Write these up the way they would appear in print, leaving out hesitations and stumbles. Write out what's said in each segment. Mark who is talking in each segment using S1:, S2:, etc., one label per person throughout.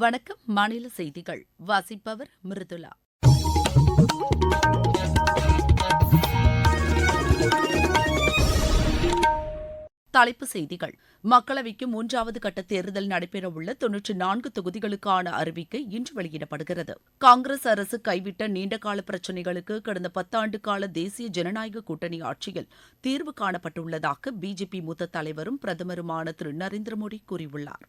S1: வணக்கம். மாநில செய்திகள் வாசிப்பவர் மிருதுலா. தலைப்புச் செய்திகள். மக்களவைக்கு 3வது கட்ட தேர்தல் நடைபெறவுள்ள 94 தொகுதிகளுக்கான அறிவிக்கை இன்று வெளியிடப்படுகிறது. காங்கிரஸ் அரசு கைவிட்ட நீண்டகால பிரச்சினைகளுக்கு கடந்த 10 ஆண்டு கால தேசிய ஜனநாயக கூட்டணி ஆட்சியில் தீர்வு காணப்பட்டுள்ளதாக பிஜேபி மூத்த தலைவரும் பிரதமருமான திரு நரேந்திர மோடி கூறியுள்ளார்.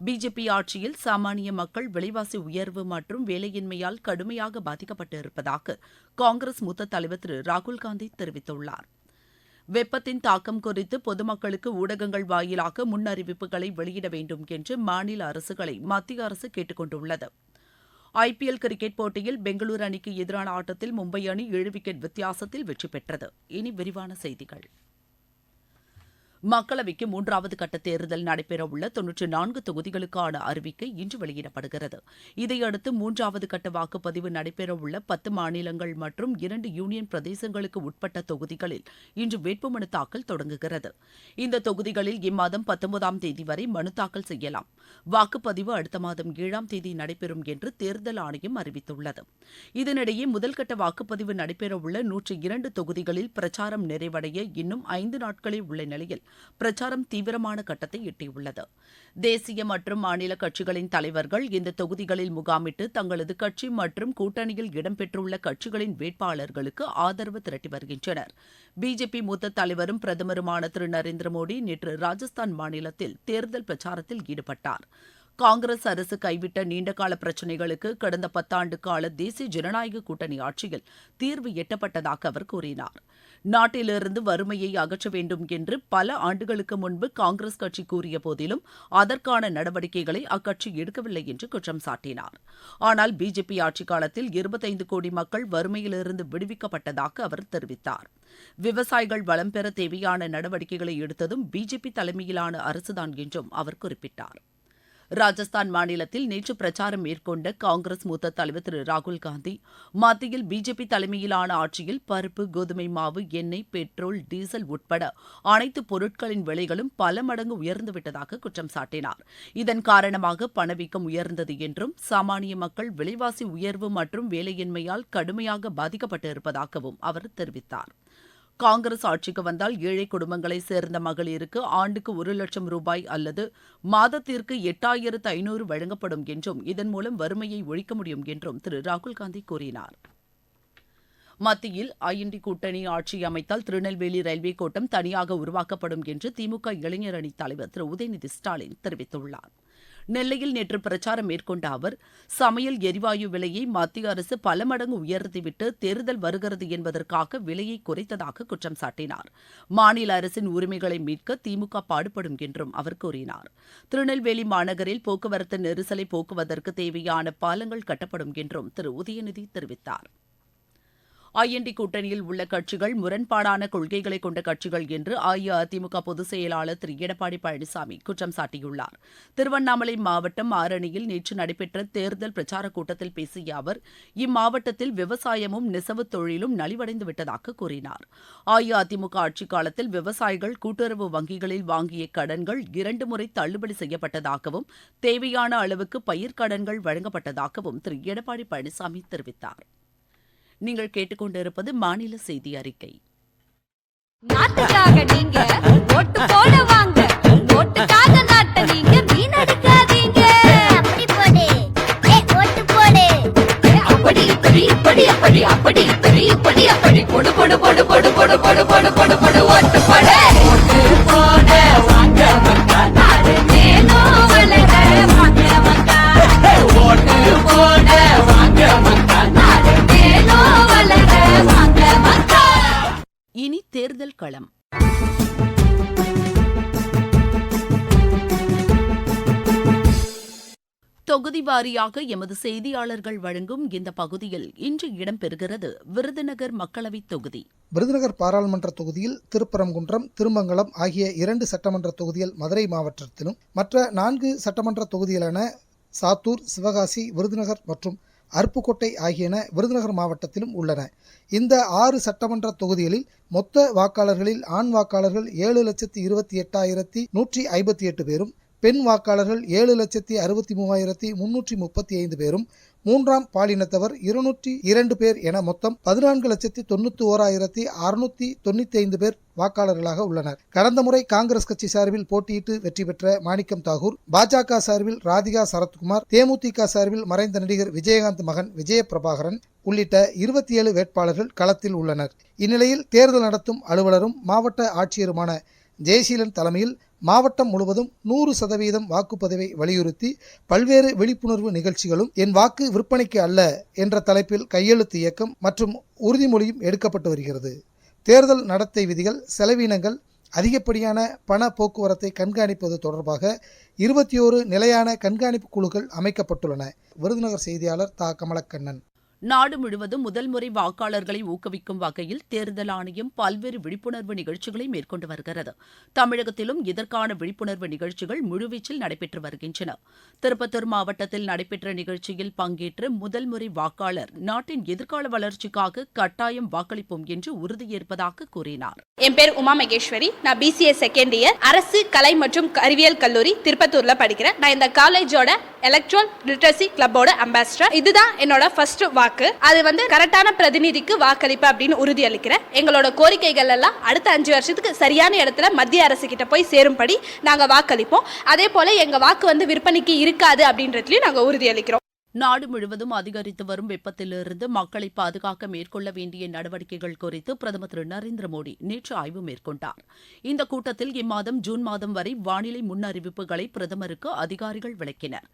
S1: பிஜேபி ஆட்சியில் சாமானிய மக்கள் விலைவாசி உயர்வு மற்றும் வேலையின்மையால் கடுமையாக பாதிக்கப்பட்டு இருப்பதாக காங்கிரஸ் மூத்த தலைவர் திரு ராகுல்காந்தி தெரிவித்துள்ளார். வெப்பத்தின் தாக்கம் குறித்து பொதுமக்களுக்கு ஊடகங்கள் வாயிலாக முன்னறிவிப்புகளை வெளியிட வேண்டும் என்று மாநில அரசுகளை மத்திய அரசு கேட்டுக் கொண்டுள்ளது. IPL கிரிக்கெட் போட்டியில் பெங்களூரு அணிக்கு எதிரான ஆட்டத்தில் மும்பை அணி 7 விக்கெட் வித்தியாசத்தில் வெற்றி பெற்றது. இனி விரிவான செய்திகள். மக்களவைக்கு 3வது கட்ட தேர்தல் நடைபெறவுள்ள 94 தொகுதிகளுக்கான அறிவிக்கை இன்று வெளியிடப்படுகிறது. இதையடுத்து 3வது கட்ட வாக்குப்பதிவு நடைபெறவுள்ள 10 மாநிலங்கள் மற்றும் 2 யூனியன் பிரதேசங்களுக்கு உட்பட்ட தொகுதிகளில் இன்று வேட்புமனு தாக்கல் தொடங்குகிறது. இந்த தொகுதிகளில் இம்மாதம் 19ஆம் தேதி வரை மனு தாக்கல் செய்யலாம். வாக்குப்பதிவு அடுத்த மாதம் 7ஆம் தேதி நடைபெறும் என்று தேர்தல் ஆணையம் அறிவித்துள்ளது. இதனிடையே முதல்கட்ட வாக்குப்பதிவு நடைபெறவுள்ள 102 தொகுதிகளில் பிரச்சாரம் நிறைவடைய இன்னும் 5 நாட்களே உள்ள நிலையில் பிரச்சாரம் தீவிரமான கட்டத்தை எட்டியுள்ளது. தேசிய மற்றும் மாநில கட்சிகளின் தலைவர்கள் இந்த தொகுதிகளில் முகாமிட்டு தங்களது கட்சி மற்றும் கூட்டணியில் இடம்பெற்றுள்ள கட்சிகளின் வேட்பாளர்களுக்கு ஆதரவு திரட்டி வருகின்றனர். பிஜேபி மூத்த தலைவரும் பிரதமருமான திரு நரேந்திர மோடி நேற்று ராஜஸ்தான் மாநிலத்தில் தேர்தல் பிரச்சாரத்தில் ஈடுபட்டார். காங்கிரஸ் அரசு கைவிட்ட நீண்டகால பிரச்சினைகளுக்கு கடந்த 10 ஆண்டு கால தேசிய ஜனநாயக கூட்டணி ஆட்சியில் தீர்வு எட்டப்பட்டதாக அவர் கூறினார். நாட்டிலிருந்து வறுமையை அகற்ற வேண்டும் என்று பல ஆண்டுகளுக்கு முன்பு காங்கிரஸ் கட்சி கூறிய போதிலும் அதற்கான நடவடிக்கைகளை அக்கட்சி எடுக்கவில்லை என்று குற்றம் சாட்டினார். ஆனால் பிஜேபி ஆட்சிக் காலத்தில் 25 கோடி மக்கள் வறுமையிலிருந்து விடுவிக்கப்பட்டதாக அவர் தெரிவித்தார். விவசாயிகள் வளம் பெற தேவையான நடவடிக்கைகளை எடுத்ததும் பிஜேபி தலைமையிலான அரசுதான் என்றும் அவர் குறிப்பிட்டார். ராஜஸ்தான் மாநிலத்தில் நேற்று பிரச்சாரம் மேற்கொண்ட காங்கிரஸ் மூத்த தலைவர் திரு ராகுல்காந்தி மத்தியில் பிஜேபி தலைமையிலான ஆட்சியில் பருப்பு, கோதுமை மாவு, எண்ணெய், பெட்ரோல், டீசல் உட்பட அனைத்து பொருட்களின் விலைகளும் பல மடங்கு உயர்ந்துவிட்டதாக குற்றம் சாட்டினார். இதன் காரணமாக பணவீக்கம் உயர்ந்தது என்றும் சாமானிய மக்கள் விலைவாசி உயர்வு மற்றும் வேலையின்மையால் கடுமையாக பாதிக்கப்பட்டு இருப்பதாகவும் அவர் தெரிவித்தார். காங்கிரஸ் ஆட்சிக்கு வந்தால் ஏழை குடும்பங்களைச் சேர்ந்த மகளிருக்கு ஆண்டுக்கு 1 லட்சம் ரூபாய் அல்லது மாதத்திற்கு 8,500 வழங்கப்படும் என்றும் இதன் மூலம் வறுமையை ஒழிக்க முடியும் என்றும் திரு ராகுல்காந்தி கூறினார். மத்தியில் IND கூட்டணி ஆட்சி அமைத்தால் திருநெல்வேலி ரயில்வே கோட்டம் தனியாக உருவாக்கப்படும் என்று திமுக இளைஞர் அணித் தலைவர் திரு உதயநிதி ஸ்டாலின் தெரிவித்துள்ளார். நெல்லையில் நேற்று பிரச்சாரம் மேற்கொண்ட அவர் சமையல் எரிவாயு விலையை மத்திய அரசு பல மடங்கு உயர்த்திவிட்டு தேர்தல் வருகிறது என்பதற்காக விலையை குறைத்ததாக குற்றம் சாட்டினார். மாநில அரசின் உரிமைகளை மீட்க திமுக பாடுபடும் என்றும் அவர் கூறினார். திருநெல்வேலி மாநகரில் போக்குவரத்து நெரிசலை போக்குவதற்கு தேவையான பாலங்கள் கட்டப்படும் என்றும் திரு உதயநிதி தெரிவித்தார். IND கூட்டணியில் உள்ள கட்சிகள் முரண்பாடான கொள்கைகளை கொண்ட கட்சிகள் என்று அஇஅதிமுக பொதுச் செயலாளர் திரு எடப்பாடி பழனிசாமி குற்றம் சாட்டியுள்ளார். திருவண்ணாமலை மாவட்டம் ஆரணியில் நேற்று நடைபெற்ற தேர்தல் பிரச்சாரக் கூட்டத்தில் பேசிய அவர் இம்மாவட்டத்தில் விவசாயமும் நெசவுத் தொழிலும் நலிவடைந்து விட்டதாக கூறினார். அஇஅதிமுக ஆட்சிக் காலத்தில் விவசாயிகள் கூட்டுறவு வங்கிகளில் வாங்கிய கடன்கள் 2 முறை தள்ளுபடி செய்யப்பட்டதாகவும் தேவையான அளவுக்கு பயிர்க்கடன்கள் வழங்கப்பட்டதாகவும் திரு எடப்பாடி பழனிசாமி தெரிவித்தார். நீங்கள் கேட்டுக்கொண்டிருப்பது மாநில செய்தி அறிக்கை.
S2: நாட்டுக்காக நீங்க ஓட்டு போட வாங்க, ஓட்டுக்காக நாட்டை நீங்க வீணடிக்காதீங்க. அப்படி போடு, ஓட்டு போடு. அப்படி இப்படி இப்படி அப்படி அப்படி இப்படி இப்படி அப்படி போடு போடு போடு போடு போடு போடு போடு போடு போடு ஓட்டு போடு. ஓட்டு போட வாங்க மக்கா, நாடு மேலும் வளர வாங்க மக்கா. ஓட்டு போட வாங்க மக்கா, நாடு மேலும் வளர வாங்க மக்கா.
S1: இனி தேர்தல் களம். தொகுதி வாரியாக எமது செய்தியாளர்கள் வழங்கும் இந்த பகுதியில் இன்று இடம்பெறுகிறது விருதுநகர் மக்களவைத் தொகுதி.
S3: விருதுநகர் பாராளுமன்ற தொகுதியில் திருப்பரங்குன்றம், திருமங்கலம் ஆகிய 2 சட்டமன்ற தொகுதிகள் மதுரை மாவட்டத்திலும், மற்ற 4 சட்டமன்ற தொகுதிகளான சாத்தூர், சிவகாசி, விருதுநகர் மற்றும் அருப்புக்கோட்டை ஆகியன விருதுநகர் மாவட்டத்திலும் உள்ளன. இந்த 6 சட்டமன்ற தொகுதிகளில் மொத்த வாக்காளர்களில் ஆண் வாக்காளர்கள் 7,28,158 பேரும், பெண் வாக்காளர்கள் 7,63,335 பேரும், மூன்றாம் பாலினத்தவர் 202 பேர் என மொத்தம் 14,91,695 பேர் வாக்காளர்களாக உள்ளனர். கடந்த முறை காங்கிரஸ் கட்சி சார்பில் போட்டியிட்டு வெற்றி பெற்ற மாணிக்கம் தாகூர், பாஜக சார்பில் ராதிகா சரத்குமார், தேமுதிக சார்பில் மறைந்த நடிகர் விஜயகாந்த் மகன் விஜயபிரபாகரன் உள்ளிட்ட 27 வேட்பாளர்கள் களத்தில் உள்ளனர். இந்நிலையில் தேர்தல் நடத்தும் அலுவலரும் மாவட்ட ஆட்சியருமான ஜெயசீலன் தலைமையில் மாவட்டம் முழுவதும் 100% வாக்குப்பதிவை வலியுறுத்தி பல்வேறு விழிப்புணர்வு நிகழ்ச்சிகளும், என் வாக்கு விற்பனைக்கு அல்ல என்ற தலைப்பில் கையெழுத்து இயக்கம் மற்றும் உறுதிமொழியும் எடுக்கப்பட்டு வருகிறது. தேர்தல் நடத்தை விதிகள், செலவினங்கள், அதிகப்படியான பண போக்குவரத்தை கண்காணிப்பது தொடர்பாக 21 நிலையான கண்காணிப்பு குழுக்கள் அமைக்கப்பட்டுள்ளன. விருதுநகர் செய்தியாளர் தா. கமலக்கண்ணன்.
S1: நாடு முழுவதும் முதல் முறை வாக்காளர்களை ஊக்குவிக்கும் வகையில் தேர்தல் ஆணையம் பல்வேறு விழிப்புணர்வு நிகழ்ச்சிகளை மேற்கொண்டு வருகிறது. தமிழகத்திலும் இதற்கான விழிப்புணர்வு நிகழ்ச்சிகள் முழுவீச்சில் நடைபெற்று வருகின்றன. திருப்பத்தூர் மாவட்டத்தில் நடைபெற்ற நிகழ்ச்சியில் பங்கேற்ற முதல் முறை வாக்காளர் நாட்டின் எதிர்கால வளர்ச்சிக்காக கட்டாயம் வாக்களிப்போம் என்று உறுதியேற்பதாக கூறினார்.
S4: என் பேர் உமா மகேஸ்வரி. நான் BCA செகண்ட் இயர் அரசு கலை மற்றும் அறிவியல் கல்லூரி திருப்பத்தூர்ல படிக்கிறேன். நான் இந்த காலேஜோட எலக்ட்ரல் லிட்ரஸி கிளப்போட அம்பாசிடர். இதுதான் என்னோட ஃபர்ஸ்ட் வாக்கு. அது கரெக்டான பிரதிநிதிக்கு வாக்களிப்பு அப்படின்னு உறுதி அளிக்கிறேன். எங்களோட கோரிக்கைகள் எல்லாம் அடுத்த 5 வருஷத்துக்கு சரியான இடத்துல மத்திய அரசு கிட்ட போய் சேரும்படி நாங்க வாக்களிப்போம். அதே போல எங்க வாக்கு விற்பனைக்கு இருக்காது அப்படின்றதுலயும் நாங்க உறுதி அளிக்கிறோம்.
S1: நாடு முழுவதும் அதிகரித்து வரும் வெப்பத்திலிருந்து மக்களை பாதுகாக்க மேற்கொள்ள வேண்டிய நடவடிக்கைகள் குறித்து பிரதமர் திரு நரேந்திர மோடி நேற்று ஆய்வு மேற்கொண்டார். இந்த கூட்டத்தில் இம்மாதம் ஜூன் மாதம் வரை வானிலை முன்னறிவிப்புகளை பிரதமருக்கு அதிகாரிகள் விளக்கினர்.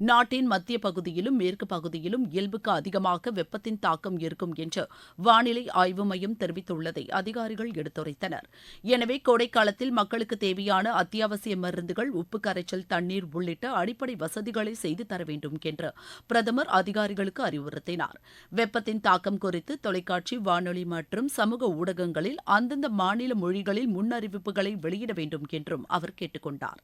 S1: நாட்டின் மத்திய பகுதியிலும் மேற்கு பகுதியிலும் இயல்புக்கு அதிகமாக வெப்பத்தின் தாக்கம் இருக்கும் என்று வானிலை ஆய்வு மையம் தெரிவித்துள்ளதை அதிகாரிகள் எடுத்துரைத்தனர். எனவே கோடைக்காலத்தில் மக்களுக்கு தேவையான அத்தியாவசிய மருந்துகள், உப்பு கரைச்சல் தண்ணீர் உள்ளிட்ட அடிப்படை வசதிகளை செய்து தர வேண்டும் என்று பிரதமர் அதிகாரிகளுக்கு அறிவுறுத்தினார். வெப்பத்தின் தாக்கம் குறித்து தொலைக்காட்சி, வானொலி மற்றும் சமூக ஊடகங்களில் அந்தந்த மாநில மொழிகளில் முன்னறிவிப்புகளை வெளியிட வேண்டும் என்றும் அவர் கேட்டுக் கொண்டார்.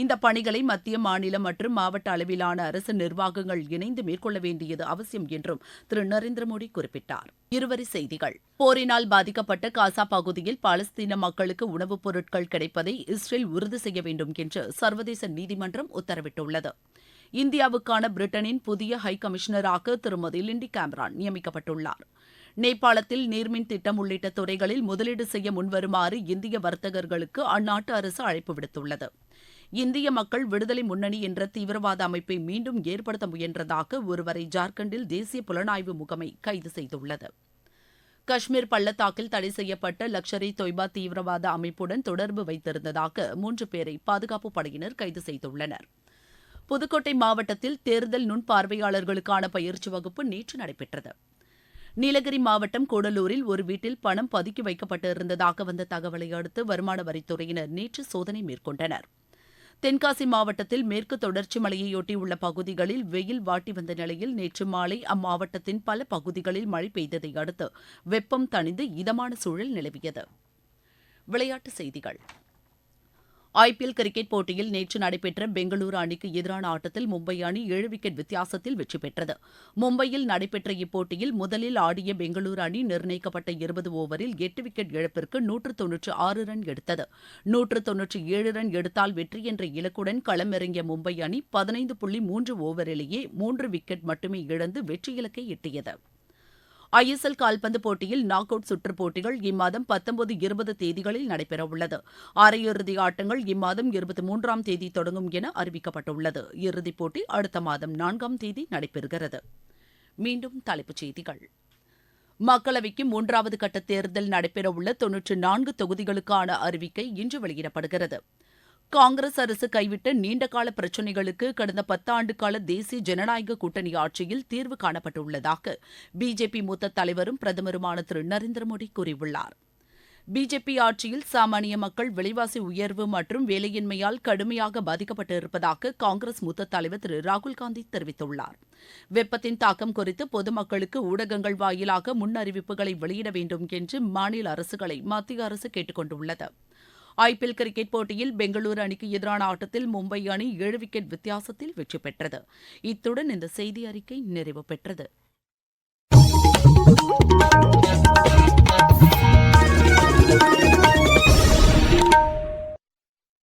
S1: இந்த பணிகளை மத்திய, மாநில மற்றும் மாவட்ட அளவிலான அரசு நிர்வாகங்கள் இணைந்து மேற்கொள்ள வேண்டியது அவசியம் என்றும் திரு நரேந்திர மோடி குறிப்பிட்டார். இருவரி செய்திகள். போரினால் பாதிக்கப்பட்ட காசா பகுதியில் பாலஸ்தீன மக்களுக்கு உணவுப் பொருட்கள் கிடைப்பதை இஸ்ரேல் உறுதி செய்ய வேண்டும் என்று சர்வதேச நீதிமன்றம் உத்தரவிட்டுள்ளது. இந்தியாவுக்கான பிரிட்டனின் புதிய ஹை கமிஷனராக திருமதி லிண்டி கேமரான் நியமிக்கப்பட்டுள்ளார். நேபாளத்தில் நீர்மின் திட்டம் உள்ளிட்ட துறைகளில் முதலீடு செய்ய முன்வருமாறு இந்திய வர்த்தகர்களுக்கு அந்நாட்டு அரசு அழைப்பு விடுத்துள்ளது. இந்திய மக்கள் விடுதலை முன்னணி என்ற தீவிரவாத அமைப்பை மீண்டும் ஏற்படுத்த முயன்றதாக ஒருவரை ஜார்க்கண்டில் தேசிய புலனாய்வு முகமை கைது செய்துள்ளது. காஷ்மீர் பள்ளத்தாக்கில் தடை செய்யப்பட்ட லஷ்கர்-இ தொய்பா தீவிரவாத அமைப்புடன் தொடர்பு வைத்திருந்ததாக 3 பேரை பாதுகாப்பு படையினர் கைது செய்துள்ளனர். புதுக்கோட்டை மாவட்டத்தில் தேர்தல் நுண்பார்வையாளர்களுக்கான பயிற்சி வகுப்பு நேற்று நடைபெற்றது. நீலகிரி மாவட்டம் கூடலூரில் ஒரு வீட்டில் பணம் பதுக்கி வைக்கப்பட்டிருந்ததாக வந்த தகவலை அடுத்து வருமான வரித்துறையினர் நேற்று சோதனை மேற்கொண்டனர். தென்காசி மாவட்டத்தில் மேற்கு தொடர்ச்சி மலையையொட்டியுள்ள பகுதிகளில் வெயில் வாட்டி வந்த நிலையில் நேற்று மாலை அம்மாவட்டத்தின் பல பகுதிகளில் மழை பெய்ததை அடுத்து வெப்பம் தணிந்து இதமான சூழல் நிலவியது. விளையாட்டுச் செய்திகள். IPL கிரிக்கெட் போட்டியில் நேற்று நடைபெற்ற பெங்களூரு அணிக்கு எதிரான ஆட்டத்தில் மும்பை அணி 7 விக்கெட் வித்தியாசத்தில் வெற்றி பெற்றது. மும்பையில் நடைபெற்ற இப்போட்டியில் முதலில் ஆடிய பெங்களூரு அணி நிர்ணயிக்கப்பட்ட 20 ஓவரில் 8 விக்கெட் இழப்பிற்கு 196 ரன் எடுத்தது. 197 ரன் எடுத்தால் வெற்றி என்ற இலக்குடன் களமிறங்கிய மும்பை அணி 15.3 ஓவரிலேயே 3 விக்கெட் மட்டுமே இழந்து வெற்றி இலக்கை எட்டியது. ISL கால்பந்து போட்டியில் நாக் அவுட் சுற்றுப் போட்டிகள் இம்மாதம் 19, 20 தேதிகளில் நடைபெறவுள்ளது. அரையிறுதி ஆட்டங்கள் இம்மாதம் 23ஆம் தேதி தொடங்கும் என அறிவிக்கப்பட்டுள்ளது. இறுதிப் போட்டி அடுத்த மாதம் 4ஆம் தேதி நடைபெறுகிறது. மீண்டும் தலைப்புச் செய்திகள். மக்களவைக்கு 3வது கட்ட தேர்தல் நடைபெறவுள்ள 94 தொகுதிகளுக்கான அறிவிக்கை இன்று வெளியிடப்படுகிறது. காங்கிரஸ் அரசு கைவிட்ட நீண்டகால பிரச்சினைகளுக்கு கடந்த 10 ஆண்டுகால தேசிய ஜனநாயக கூட்டணி ஆட்சியில் தீர்வு காணப்பட்டுள்ளதாக பிஜேபி மூத்த தலைவரும் பிரதமருமான திரு நரேந்திர மோடி கூறியுள்ளார். பிஜேபி ஆட்சியில் சாமானிய மக்கள் விலைவாசி உயர்வு மற்றும் வேலையின்மையால் கடுமையாக பாதிக்கப்பட்டிருப்பதாக காங்கிரஸ் மூத்த தலைவர் திரு ராகுல்காந்தி தெரிவித்துள்ளார். வெப்பத்தின் தாக்கம் குறித்து பொதுமக்களுக்கு ஊடகங்கள் வாயிலாக முன்னறிவிப்புகளை வெளியிட வேண்டும் என்று மாநில அரசுகளை மத்திய அரசு கேட்டுக் கொண்டுள்ளது. IPL கிரிக்கெட் போட்டியில் பெங்களூரு அணிக்கு எதிரான ஆட்டத்தில் மும்பை அணி 7 விக்கெட் வித்தியாசத்தில் வெற்றி பெற்றது. இத்துடன் இந்த செய்தி அறிக்கை நிறைவு பெற்றது.